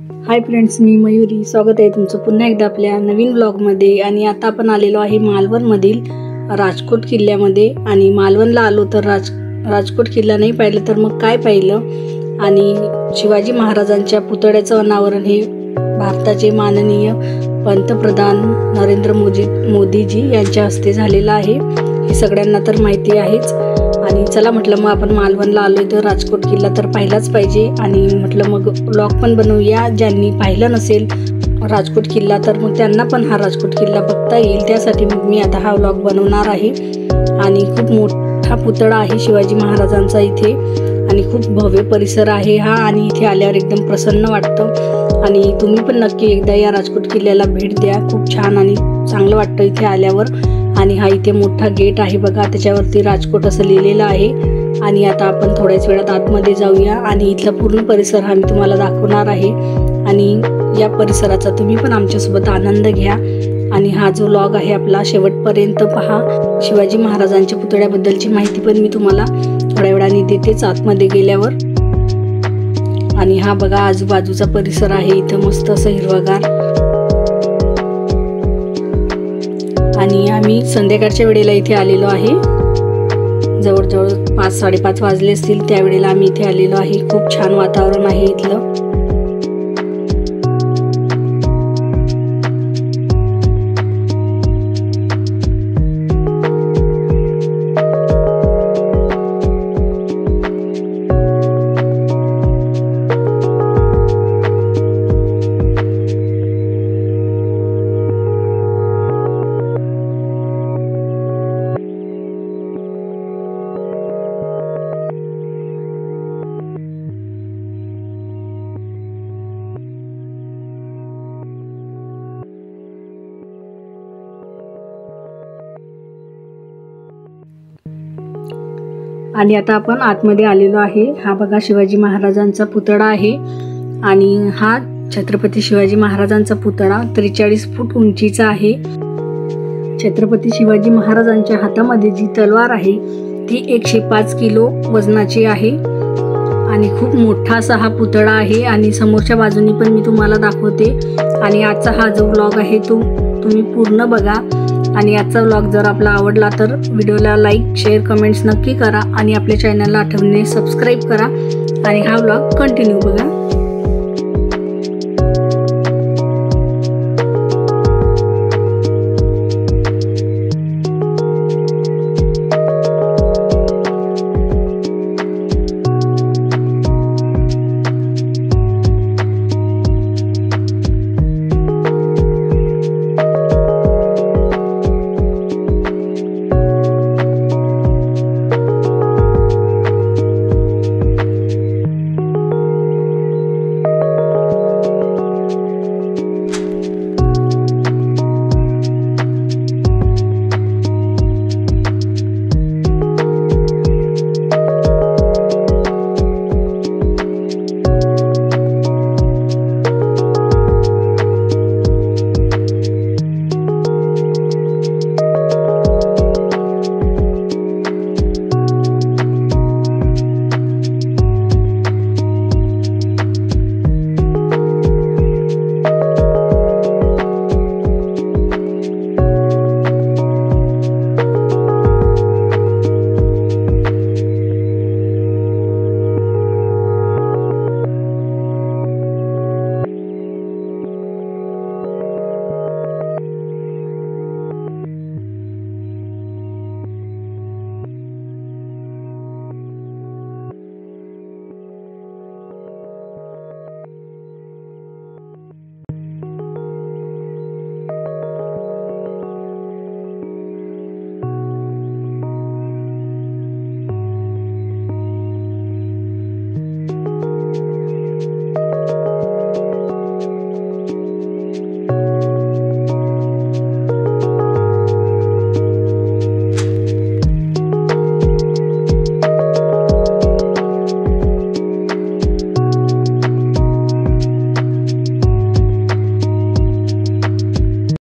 Hi friends, मी मयुरी. स्वागत आहे तुमचं पुन्हा एकदा आपल्या नवीन व्लॉगमध्ये. आणि आता आपण आलेलो आहे मालवणमधील राजकोट किल्ल्यामध्ये. आणि मालवणला आलो तर राजकोट किल्ला नाही पाहिलं तर मग काय पाहिलं. आणि शिवाजी महाराजांच्या पुतळ्याचं अनावरण हे भारताचे माननीय पंतप्रधान नरेंद्र मोदीजी यांच्या हस्ते झालेलं आहे. हे सगळ्यांना तर माहिती आहेच. आणि चला म्हटलं मग आपण मालवणला आलोय तर राजकोट किल्ला तर पाहिलाच पाहिजे. आणि म्हटलं मग व्लॉग पण बनवूया. ज्यांनी पाहिलं नसेल राजकोट किल्ला तर मग त्यांना पण हा राजकोट किल्ला बघता येईल. त्यासाठी मग मी आता हा व्लॉग बनवणार आहे. आणि खूप मोठा पुतळा आहे शिवाजी महाराजांचा इथे. आणि खूप भव्य परिसर आहे हा. आणि इथे आल्यावर एकदम प्रसन्न वाटतं. आणि तुम्ही पण नक्की एकदा या राजकोट किल्ल्याला भेट द्या. खूप छान आणि चांगलं वाटतं इथे आल्यावर. आणि हा इथे मोठा गेट आहे बघा, त्याच्यावरती राजकोट असं लिहिलेलं आहे. आणि आता आपण थोड्याच वेळात आतमध्ये जाऊया आणि इथला पूर्ण परिसर हा मी तुम्हाला दाखवणार आहे. आणि या परिसराचा तुम्ही पण आमच्यासोबत आनंद घ्या. आणि हा जो व्लॉग आहे आपला शेवटपर्यंत पहा. शिवाजी महाराजांच्या पुतळ्याबद्दलची माहिती पण मी तुम्हाला थोड्या वेळाने देतेच आतमध्ये गेल्यावर. आणि हा बघा आजूबाजूचा परिसर आहे इथं मस्त असं हिरवागार. आणि आम्ही संध्याकाळच्या वेळेला इथे आलेलो आहे. जवळजवळ 5-5:30 वाजले असतील त्यावेळेला आम्ही इथे आलेलो आहे. खूप छान वातावरण आहे इथलं. आणि आता आपण आतमध्ये आलेलो आहे. हा बघा शिवाजी महाराजांचा पुतळा आहे. आणि हा छत्रपती शिवाजी महाराजांचा पुतळा 43 फूट उंचीचा आहे. छत्रपती शिवाजी महाराजांच्या हातामध्ये जी तलवार आहे ती 105 किलो वजनाची आहे. आणि खूप मोठा असा हा पुतळा आहे. आणि समोरच्या बाजूनी पण मी तुम्हाला दाखवते. आणि आजचा हा जो व्लॉग आहे तो तुम्ही पूर्ण बघा. आणि आजचा व्लॉग जर आपला आवडला तर व्हिडिओला लाईक, शेअर, कमेंट्स नक्की करा. आणि आपल्या चॅनलला आठवणीने सबस्क्राईब करा. आणि हा व्लॉग कंटिन्यू बघा.